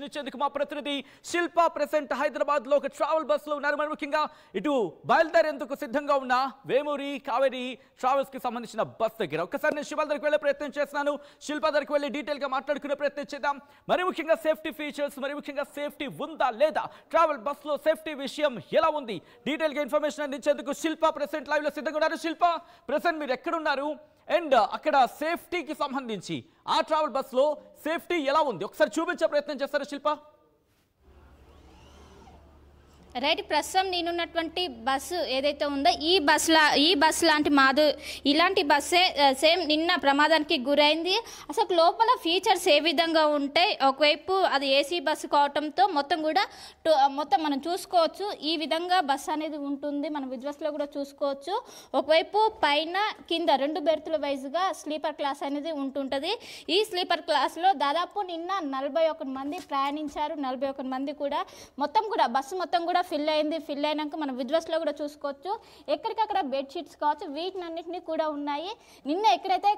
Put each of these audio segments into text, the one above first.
Information ఇచ్చేందుకు మా ప్రతినిధి శిల్ప ప్రెసెంట్ హైదరాబాద్ లో ఒక ట్రావెల్ బస్ లో ఉన్నారు. మరి ముఖ్యంగా ఇటు బయలుదేరేందుకు సిద్ధంగా ఉన్న వేమూరి కావేరి ట్రావెల్స్ కి సంబంధించిన బస్ దగ్గర ఒక్కసారి నేను శిల్ప దగ్గరికి వెళ్ళే ప్రయత్నం చేస్తున్నాను. శిల్ప దగ్గరికి వెళ్ళి డీటెయిల్ గా మాట్లాడుకునే ప్రయత్నం చేద్దాం. మరి ముఖ్యంగా సేఫ్టీ ఫీచర్స్, మరి ముఖ్యంగా సేఫ్టీ ఉందా లేదా, ట్రావెల్ బస్ లో సేఫ్టీ విషయం ఎలా ఉంది, డీటెయిల్ గా ఇన్ఫర్మేషన్ అందించేందుకు శిల్ప ప్రెసెంట్ లైవ్ లో సిద్ధంగా ఉన్నారు. శిల్ప ప్రెసెంట్ మీరు ఎక్కడున్నారు అండ్ అక్కడ సేఫ్టీకి సంబంధించి ఆ ట్రావెల్ బస్ లో సేఫ్టీ ఎలా ఉంది ఒకసారి చూపించే ప్రయత్నం చేస్తారు శిల్ప? రైట్, ప్రస్తుతం నేనున్నటువంటి బస్సు ఏదైతే ఉందో ఈ బస్ లాంటి ఇలాంటి బస్సే సేమ్ నిన్న ప్రమాదానికి గురైంది. అసలు లోపల ఫీచర్స్ ఏ విధంగా ఉంటాయి, ఒకవైపు అది ఏసీ బస్సు కావటంతో మొత్తం మనం చూసుకోవచ్చు. ఈ విధంగా బస్సు అనేది ఉంటుంది, మనం విజువల్స్లో కూడా చూసుకోవచ్చు. ఒకవైపు పైన కింద 2 బెర్తుల వైజ్గా స్లీపర్ క్లాస్ అనేది ఉంటుంటుంది. ఈ స్లీపర్ క్లాస్లో దాదాపు నిన్న 41 మంది ప్రయాణించారు. 41 మంది కూడా బస్సు మొత్తం కూడా ఫిల్ అయినాక మనం విజువల్స్లో కూడా చూసుకోవచ్చు. ఎక్కడికక్కడ బెడ్షీట్స్ కావచ్చు, వీటినన్నింటినీ కూడా ఉన్నాయి. నిన్న ఎక్కడైతే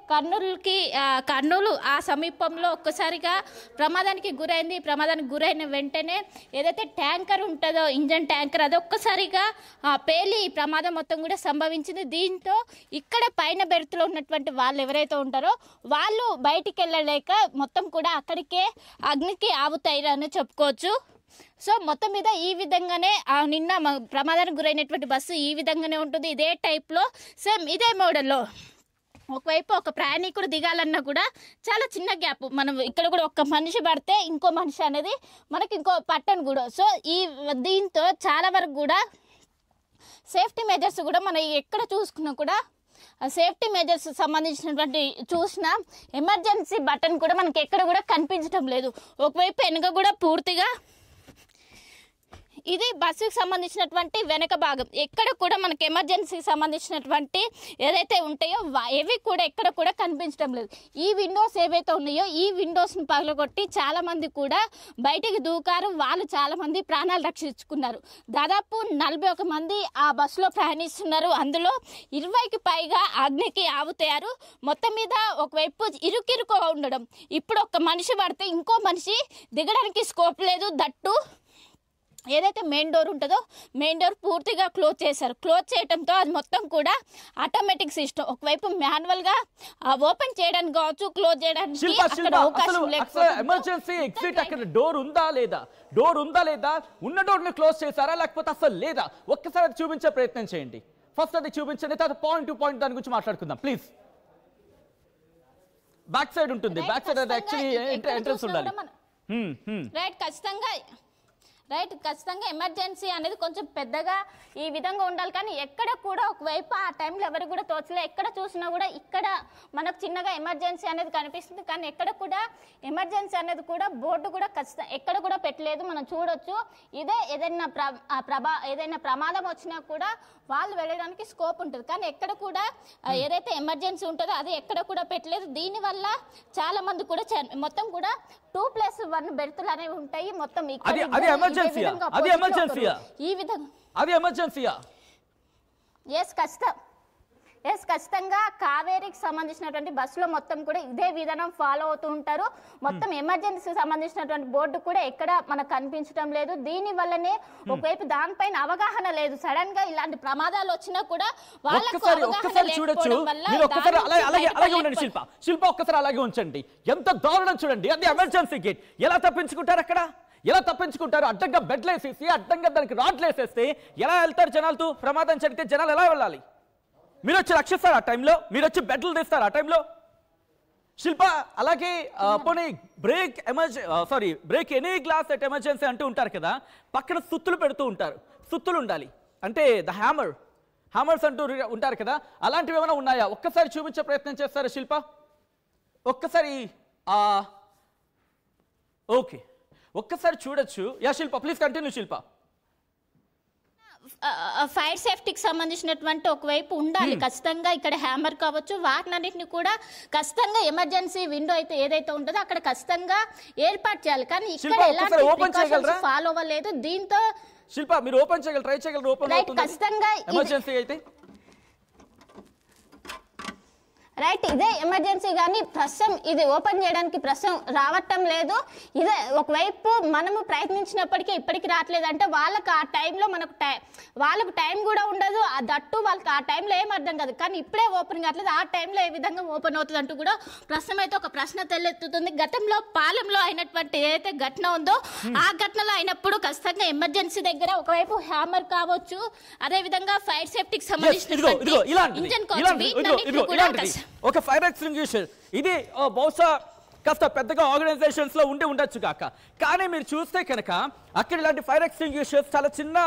కర్నూలు ఆ సమీపంలో ఒక్కసారిగా ప్రమాదానికి గురైంది. ప్రమాదానికి గురైన వెంటనే ఏదైతే ట్యాంకర్ ఉంటుందో, ఇంజన్ ట్యాంకర్, అది ఒక్కసారిగా పేలి ప్రమాదం మొత్తం కూడా సంభవించింది. దీంతో ఇక్కడ పైన బెర్త్లో ఉన్నటువంటి వాళ్ళు ఎవరైతే ఉంటారో వాళ్ళు బయటికి వెళ్ళలేక మొత్తం కూడా అక్కడికే అగ్నికి ఆవుతాయిరని చెప్పుకోవచ్చు. సో మొత్తం మీద ఈ విధంగానే నిన్న ప్రమాదానికి గురైనటువంటి బస్సు ఈ విధంగానే ఉంటుంది. ఇదే టైప్లో సేమ్ ఇదే మోడల్లో ఒకవైపు ఒక ప్రయాణికుడు దిగాలన్నా కూడా చాలా చిన్న గ్యాప్, మనం ఇక్కడ కూడా ఒక మనిషి పడితే ఇంకో మనిషి అనేది మనకి ఇంకో పట్టను కూడా. సో దీంతో చాలా వరకు కూడా సేఫ్టీ మెజర్స్ కూడా మనం ఎక్కడ చూసుకున్నా కూడా సేఫ్టీ మెజర్స్ సంబంధించినటువంటి చూసిన ఎమర్జెన్సీ బటన్ కూడా మనకి ఎక్కడ కూడా కనిపించడం లేదు. ఒకవైపు వెనుక కూడా పూర్తిగా ఇది బస్సుకు సంబంధించినటువంటి వెనక భాగం, ఎక్కడ కూడా మనకి ఎమర్జెన్సీకి సంబంధించినటువంటి ఏదైతే ఉంటాయో ఏవి కూడా ఎక్కడ కూడా కనిపించడం లేదు. ఈ విండోస్ ఏవైతే ఉన్నాయో ఈ విండోస్ని పగలగొట్టి చాలామంది కూడా బయటికి దూకారు. వాళ్ళు చాలామంది ప్రాణాలు రక్షించుకున్నారు. దాదాపు 41 మంది ఆ బస్సులో ప్రయాణిస్తున్నారు. అందులో 20కి పైగా అగ్నికి ఆవుతారు. మొత్తం మీద ఒకవైపు ఇరుకిరుకుగా ఉండడం, ఇప్పుడు ఒక మనిషి పడితే ఇంకో మనిషి దిగడానికి స్కోప్ లేదు. దట్టు ఏదైతే మెయిన్ డోర్ ఉంటుందో మెయిన్ డోర్ పూర్తిగా క్లోజ్ చేశారు. క్లోజ్ చేయడంతో అది మొత్తం కూడా ఆటోమేటిక్ సిస్టమ్, ఒకవైపు మాన్యువల్గా ఓపెన్ చేయడానికి కావచ్చు, క్లోజ్ చేయడానికి ఎమర్జెన్సీ ఎగ్జిట్ అక్కడ డోర్ ఉందా లేదా, ఉన్న డోర్ని క్లోజ్ చేశారా లేకపోతే అసలు లేదా, ఒక్కసారి చూపించే ప్రయత్నం చేయండి. ఫస్ట్ అది చూపించండి, తర్వాత పాయింట్ టు పాయింట్ దాని గురించి మాట్లాడుకుందాం ప్లీజ్. బ్యాక్ సైడ్ ఉంటుంది, బ్యాక్ సైడ్ యాక్చువల్లీ ఎంట్రన్స్ ఉండాలి. రైట్, ఖచ్చితంగా ఎమర్జెన్సీ అనేది కొంచెం పెద్దగా ఈ విధంగా ఉండాలి. కానీ ఎక్కడ కూడా ఒకవైపు ఆ టైంలో ఎవరికి కూడా తోచలే. ఎక్కడ చూసినా కూడా ఇక్కడ మనకు చిన్నగా ఎమర్జెన్సీ అనేది కనిపిస్తుంది. కానీ ఎక్కడ కూడా ఎమర్జెన్సీ అనేది కూడా బోర్డు కూడా ఖచ్చితంగా ఎక్కడ కూడా పెట్టలేదు. మనం చూడొచ్చు. ఇదే ఏదైనా ప్రమాదం వచ్చినా కూడా వాళ్ళు వెళ్ళడానికి స్కోప్ ఉంటుంది. కానీ ఎక్కడ కూడా ఏదైతే ఎమర్జెన్సీ ఉంటుందో అది ఎక్కడ కూడా పెట్టలేదు. దీనివల్ల చాలా మంది కూడా మొత్తం కూడా 2+1 బెర్తులు అనేవి ఉంటాయి. మొత్తం ఖచ్చితంగా కావేరీకి సంబంధించినటువంటి బస్సులో మొత్తం కూడా ఇదే విధానం ఫాలో అవుతూ ఉంటారు. మొత్తం ఎమర్జెన్సీ సంబంధించినటువంటి బోర్డు కూడా ఎక్కడ మనకు కనిపించడం లేదు. దీని వల్లనే ఒకవైపు దానిపైన అవగాహన లేదు. సడన్ గా ఇలాంటి ప్రమాదాలు వచ్చినా కూడా వాళ్ళకు శిల్ప ఒక్కసారి అలాగే ఉంచండి. ఎంత దారుణం చూడండి, అది ఎమర్జెన్సీ గేట్. ఎలా తప్పించుకుంటారు అక్కడ, ఎలా తప్పించుకుంటారు? అడ్డంగా బెడ్లు వేసేసి అడ్డంగా దానికి రాడ్లు వేసేస్తే ఎలా వెళ్తారు జనాలతో? ప్రమాదం జరిగితే జనాలు ఎలా వెళ్ళాలి? మీరు వచ్చి రక్షిస్తారు ఆ టైంలో, మీరు వచ్చి బెడ్లు తీస్తారు ఆ టైంలో. శిల్ప అలాగే పోనీ break any glass at emergency అంటూ ఉంటారు కదా, పక్కన సుత్తులు పెడుతూ ఉంటారు. సుత్తులు ఉండాలి అంటే హ్యామర్స్ అంటూ ఉంటారు కదా, అలాంటివి ఏమైనా ఉన్నాయా? ఒక్కసారి చూపించే ప్రయత్నం చేస్తారా శిల్ప? ఒక్కసారి ఓకే, ఒక్కసారి చూడొచ్చు. Yeah Shilpa, please continue Shilpa. Fire సేఫ్టీకి సంబంధించినటువంటి ఒకవైపు ఉండాలి ఖచ్చితంగా. ఇక్కడ హ్యామర్ కావచ్చు, వాటినన్నింటినీ కూడా ఖచ్చితంగా ఎమర్జెన్సీ విండో అయితే ఏదైతే ఉంటుందో అక్కడ ఖచ్చితంగా ఏర్పాటు చేయాలి. కానీ ఇక్కడ ఎలాంటి ఫాలో అవ్వలేదు. దీంతో శిల్ప మీరు ఓపెన్ చేయగలరు, ట్రై చేయగలరు. ఓపెన్ ఖచ్చితంగా ఎమర్జెన్సీ అయితే రైట్, ఇదే ఎమర్జెన్సీ. కానీ ప్రస్తుతం ఇది ఓపెన్ చేయడానికి ప్రస్తుతం రావటం లేదు. ఇదే ఒకవైపు మనము ప్రయత్నించినప్పటికీ ఇప్పటికి రావట్లేదు అంటే వాళ్ళకి ఆ టైంలో వాళ్ళకు టైం కూడా ఉండదు. దట్టు వాళ్ళకి ఆ టైంలో ఏం అర్థం కాదు. కానీ ఇప్పుడే ఓపెన్ కావట్లేదు, ఆ టైంలో ఏ విధంగా ఓపెన్ అవుతుంది అంటూ కూడా ప్రస్తుతం అయితే ఒక ప్రశ్న తలెత్తుతుంది. గతంలో పాలెంలో అయినటువంటి ఏదైతే ఘటన ఉందో ఆ ఘటనలో అయినప్పుడు ఖచ్చితంగా ఎమర్జెన్సీ దగ్గర ఒకవైపు హ్యామర్ కావచ్చు, అదే విధంగా ఫైర్ సేఫ్టీకి సంబంధించిన ఇంజన్ కావచ్చు, ఒక ఫైర్ ఎక్స్టింగ్విషర్. ఇది బహుశా కాస్త పెద్దగా ఆర్గనైజేషన్స్ లో ఉండొచ్చు కాక, కానీ మీరు చూస్తే కనుక అక్కడ ఇలాంటి ఫైర్ ఎక్స్టింగ్విషర్స్ చాలా చిన్న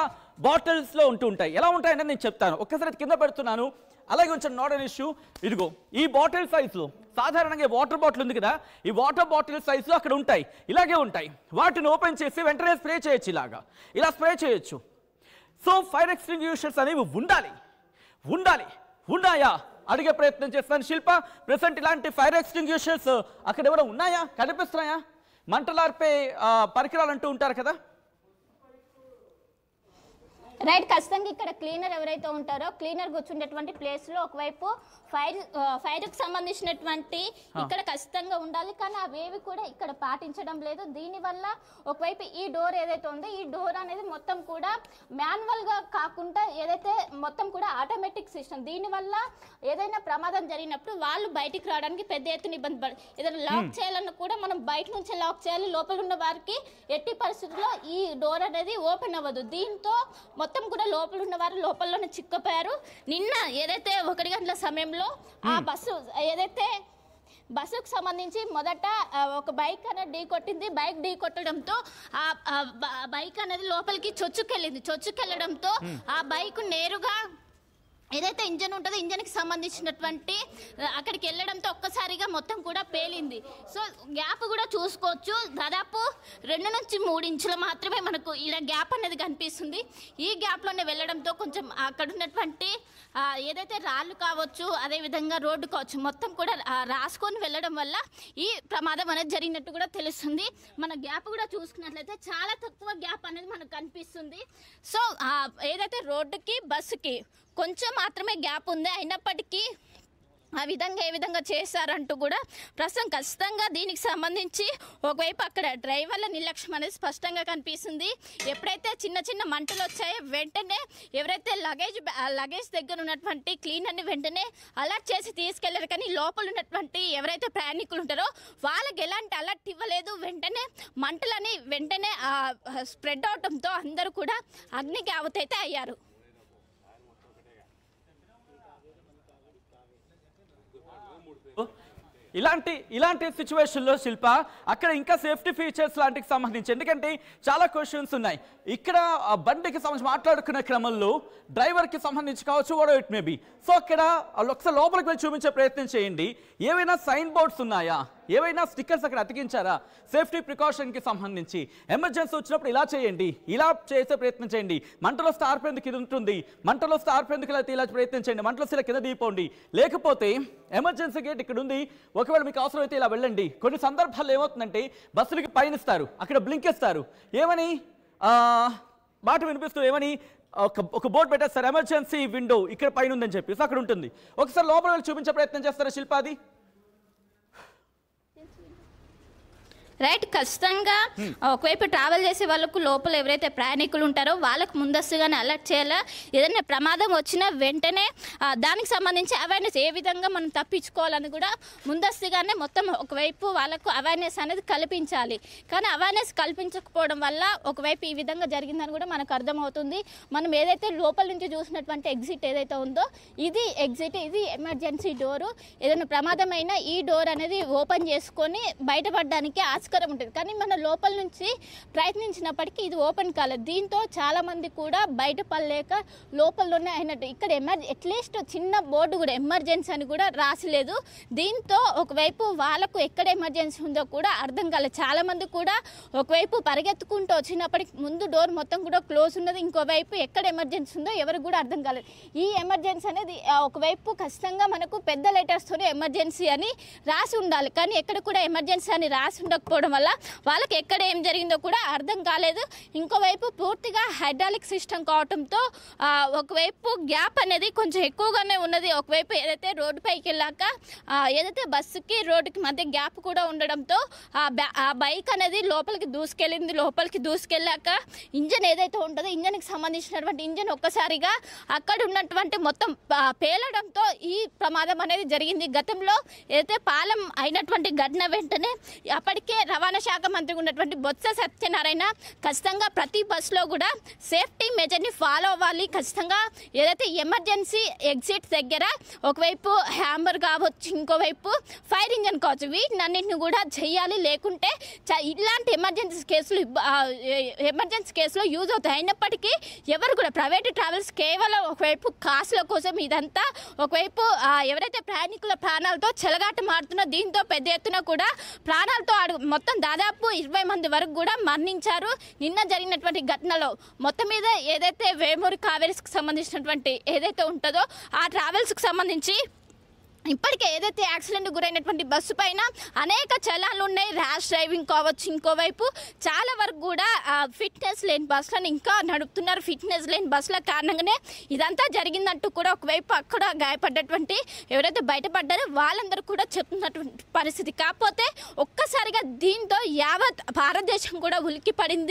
బాటిల్స్ లో ఉంటాయి. ఎలా ఉంటాయంటే నేను చెప్తాను, ఒక్కసారి కింద పెడుతున్నాను. అలాగే కొంచెం నాట్ అన్ ఇష్యూ. ఇదిగో ఈ బాటిల్ సైజులో సాధారణంగా వాటర్ బాటిల్ ఉంది కదా, ఈ వాటర్ బాటిల్ సైజులో అక్కడ ఉంటాయి, ఇలాగే ఉంటాయి. వాటిని ఓపెన్ చేసి వెంటనే స్ప్రే చేయొచ్చు, ఇలా స్ప్రే చేయొచ్చు. సో ఫైర్ ఎక్స్టింగ్విషర్స్ అనేవి ఉన్నాయా అడిగే ప్రయత్నం చేస్తాను. శిల్ప, ప్రెసెంట్ ఇలాంటి ఫైర్ ఎక్స్టింగ్విషర్స్ అక్కడ ఎవరో ఉన్నాయా, కనిపిస్తున్నాయా? మంటలార్పే పరికరాలు అంటూ ఉంటారు కదా. రైట్, ఖచ్చితంగా ఇక్కడ క్లీనర్ ఎవరైతే ఉంటారో క్లీనర్ కూర్చుండేటువంటి ప్లేస్ లో ఒకవైపు ఫైర్ కి సంబంధించినటువంటి ఇక్కడ ఖచ్చితంగా ఉండాలి. కానీ అవేవి కూడా ఇక్కడ పాటించడం లేదు. దీనివల్ల ఒకవైపు ఈ డోర్ ఏదైతే ఉందో ఈ డోర్ అనేది మొత్తం కూడా మాన్యువల్ గా కాకుండా ఏదైతే మొత్తం కూడా ఆటోమేటిక్ సిస్టమ్. దీనివల్ల ఏదైనా ప్రమాదం జరిగినప్పుడు వాళ్ళు బయటికి రావడానికి పెద్ద ఎత్తున ఇబ్బంది పడ, ఏదైనా లాక్ చేయాలన్నా కూడా మనం బయట నుంచే లాక్ చేయాలి. లోపల ఉన్న వారికి ఎట్టి పరిస్థితుల్లో ఈ డోర్ అనేది ఓపెన్ అవ్వదు. దీంతో మొత్తం కూడా లోపల ఉన్న వారు లోపలలోనే చిక్కిపోయారు. నిన్న ఏదైతే 1 గంటల సమయంలో ఆ బస్సుకు సంబంధించి మొదట ఒక బైక్ అనేది ఢీ కొట్టింది. బైక్ ఢీ కొట్టడంతో ఆ బైక్ అనేది లోపలికి చొచ్చుకెళ్ళడంతో ఆ బైక్ నేరుగా ఏదైతే ఇంజన్ ఉంటుందో ఇంజన్కి సంబంధించినటువంటి అక్కడికి వెళ్ళడంతో ఒక్కసారిగా మొత్తం కూడా పేలింది. సో గ్యాప్ కూడా చూసుకోవచ్చు, దాదాపు 2 నుంచి 3 ఇంచులు మాత్రమే మనకు ఇలా గ్యాప్ అనేది కనిపిస్తుంది. ఈ గ్యాప్లోనే వెళ్ళడంతో కొంచెం అక్కడ ఉన్నటువంటి ఏదైతే రాళ్ళు కావచ్చు, అదేవిధంగా రోడ్డు కావచ్చు, మొత్తం కూడా రాసుకొని వెళ్ళడం వల్ల ఈ ప్రమాదం అనేది జరిగినట్టు కూడా తెలుస్తుంది. మన గ్యాప్ కూడా చూసుకున్నట్లయితే చాలా తక్కువ గ్యాప్ అనేది మనకు కనిపిస్తుంది. సో ఏదైతే రోడ్డుకి బస్సుకి కొంచెం మాత్రమే గ్యాప్ ఉంది, అయినప్పటికీ ఆ విధంగా ఏ విధంగా చేశారంటూ కూడా ప్రస్తుతం ఖచ్చితంగా దీనికి సంబంధించి ఒకవైపు అక్కడ డ్రైవర్ల నిర్లక్ష్యం అనేది స్పష్టంగా కనిపిస్తుంది. ఎప్పుడైతే చిన్న మంటలు వచ్చాయో వెంటనే ఎవరైతే లగేజ్ దగ్గర ఉన్నటువంటి క్లీనర్ని వెంటనే అలర్ట్ చేసి తీసుకెళ్లారు. కానీ లోపల ఉన్నటువంటి ఎవరైతే ప్రయాణికులు ఉంటారో వాళ్ళకి ఎలాంటి అలర్ట్ ఇవ్వలేదు. వెంటనే మంటలని వెంటనే స్ప్రెడ్ అవడంతో అందరూ కూడా అగ్నికి ఆహుతైతే అయ్యారు. ఇలాంటి సిచ్యువేషన్లో శిల్ప అక్కడ ఇంకా సేఫ్టీ ఫీచర్స్ లాంటికి సంబంధించి, ఎందుకంటే చాలా క్వశ్చన్స్ ఉన్నాయి. ఇక్కడ బండికి సంబంధించి మాట్లాడుకునే క్రమంలో డ్రైవర్కి సంబంధించి కావచ్చు, what it may be. So అక్కడ ఒకసారి లోపలికి వెళ్ళి చూపించే ప్రయత్నం చేయండి. ఏవైనా సైన్ బోర్డ్స్ ఉన్నాయా, ఏవైనా స్టిక్కర్స్ అక్కడ అతికించారా సేఫ్టీ ప్రికాషన్కి సంబంధించి? ఎమర్జెన్సీ వచ్చినప్పుడు ఇలా చేయండి, ఇలా చేసే ప్రయత్నం చేయండి. మంటలు వస్తే ఆర్పేందుకు ఇది ఉంటుంది, మంటలు వస్తే ఆర్పేందుకు ఇలా ప్రయత్నం చేయండి, మంటలు వస్తే ఇలా కింద దిగిపోండి. లేకపోతే ఎమర్జెన్సీ గేట్ ఇక్కడ ఉంది, ఒకవేళ మీకు అవసరం అయితే ఇలా వెళ్ళండి. కొన్ని సందర్భాల్లో ఏమవుతుందంటే బస్సులకి పైన ఇస్తారు, అక్కడ బ్లింక్ ఇస్తారు, ఏమని మాట వినిపిస్తూ ఏమని ఒక బోర్డు పెట్టేస్తారు, ఎమర్జెన్సీ విండో ఇక్కడ పైన ఉందని చెప్పి. సో అక్కడ ఉంటుంది. ఒకసారి లోపల వెళ్ళి చూపించే ప్రయత్నం చేస్తారా శిల్పాది? రైట్, ఖచ్చితంగా ఒకవైపు ట్రావెల్ చేసే వాళ్ళకు లోపల ఎవరైతే ప్రయాణికులు ఉంటారో వాళ్ళకు ముందస్తుగానే అలర్ట్ చేయాలా. ఏదైనా ప్రమాదం వచ్చినా వెంటనే దానికి సంబంధించి అవేర్నెస్ ఏ విధంగా మనం తప్పించుకోవాలని కూడా ముందస్తుగానే మొత్తం ఒకవైపు వాళ్ళకు అవేర్నెస్ అనేది కల్పించాలి. కానీ అవేర్నెస్ కల్పించకపోవడం వల్ల ఒకవైపు ఈ విధంగా జరిగిందని కూడా మనకు అర్థమవుతుంది. మనం ఏదైతే లోపల నుంచి చూసినటువంటి ఎగ్జిట్ ఏదైతే ఉందో ఇది ఎగ్జిట్, ఇది ఎమర్జెన్సీ డోరు. ఏదైనా ప్రమాదమైనా ఈ డోర్ అనేది ఓపెన్ చేసుకొని బయటపడడానికి ఆస్కారం ఉంటుంది. కానీ మన లోపల నుంచి ప్రయత్నించినప్పటికీ ఇది ఓపెన్ కాలేదు. దీంతో చాలా మంది కూడా బయటపడలేక లోపలలోనే అయినట్టు. ఇక్కడ అట్లీస్ట్ చిన్న బోర్డు కూడా ఎమర్జెన్సీ అని కూడా రాసలేదు. దీంతో ఒకవైపు వాళ్ళకు ఎక్కడ ఎమర్జెన్సీ ఉందో కూడా అర్థం కాలేదు. చాలా మంది కూడా ఒకవైపు పరిగెత్తుకుంటూ వచ్చినప్పటికి ముందు డోర్ మొత్తం కూడా క్లోజ్ ఉన్నది, ఇంకోవైపు ఎక్కడ ఎమర్జెన్సీ ఉందో ఎవరికి కూడా అర్థం కాలేదు. ఈ ఎమర్జెన్సీ అనేది ఒకవైపు ఖచ్చితంగా మనకు పెద్ద లెటర్స్తోనే ఎమర్జెన్సీ అని రాసి ఉండాలి, కానీ ఎక్కడ కూడా ఎమర్జెన్సీ అని రాసి ఉండకపోవడం లేకపోవడం వల్ల వాళ్ళకి ఎక్కడ ఏం జరిగిందో కూడా అర్థం కాలేదు. ఇంకోవైపు పూర్తిగా హైడ్రాలిక్ సిస్టమ్ కావడంతో ఒకవైపు గ్యాప్ అనేది కొంచెం ఎక్కువగానే ఉన్నది. ఒకవైపు ఏదైతే రోడ్డుపైకి వెళ్ళాక ఏదైతే బస్సుకి రోడ్డుకి మధ్య గ్యాప్ కూడా ఉండడంతో ఆ బైక్ అనేది లోపలికి దూసుకెళ్ళాక ఇంజన్ ఏదైతే ఉంటుందో ఇంజన్కి సంబంధించినటువంటి ఇంజన్ ఒక్కసారిగా అక్కడ ఉన్నటువంటి మొత్తం పేలడంతో ఈ ప్రమాదం అనేది జరిగింది. గతంలో ఏదైతే పాలెం అయినటువంటి ఘటన వెంటనే అప్పటికే రవాణా శాఖ మంత్రి ఉన్నటువంటి బొత్స సత్యనారాయణ ఖచ్చితంగా ప్రతి బస్సులో కూడా సేఫ్టీ మెజర్ని ఫాలో అవ్వాలి, ఖచ్చితంగా ఏదైతే ఎమర్జెన్సీ ఎగ్జిట్ దగ్గర ఒకవైపు హ్యాంబర్ కావచ్చు, ఇంకోవైపు ఫైర్ ఇంజన్ కావచ్చు, వీటినన్నింటిని కూడా చేయాలి. లేకుంటే ఇలాంటి ఎమర్జెన్సీ కేసులో యూజ్ అవుతాయి. అయినప్పటికీ ఎవరు కూడా ప్రైవేట్ ట్రావెల్స్ కేవలం ఒకవైపు కాసుల కోసం ఇదంతా ఒకవైపు ఎవరైతే ప్రయాణికుల ప్రాణాలతో చెలగాట మారుతున్నా దీంతో పెద్ద ఎత్తున కూడా ప్రాణాలతో మొత్తం దాదాపు 20 మంది వరకు కూడా మరణించారు నిన్న జరిగినటువంటి ఘటనలో. మొత్తం మీద ఏదైతే వేమూరి కావేరీకి సంబంధించినటువంటి ఏదైతే ఉంటుందో ఆ ట్రావెల్స్కి సంబంధించి ఇప్పటికే ఏదైతే యాక్సిడెంట్ గురైనటువంటి బస్సు పైన అనేక చలాన్లు ఉన్నాయి. ర్యాష్ డ్రైవింగ్ కావచ్చు, ఇంకోవైపు చాలా వరకు కూడా ఫిట్నెస్ లేని బస్సులను ఇంకా నడుపుతున్నారు. ఫిట్నెస్ లేని బస్సుల కారణంగానే ఇదంతా జరిగిందంటూ కూడా ఒకవైపు అక్కడ గాయపడ్డటువంటి ఎవరైతే బయటపడ్డారో వాళ్ళందరూ కూడా చెప్తున్నటువంటి పరిస్థితి. కాకపోతే ఒక్కసారిగా దీంతో యావత్ భారతదేశం కూడా ఉలిక్కి పడింది.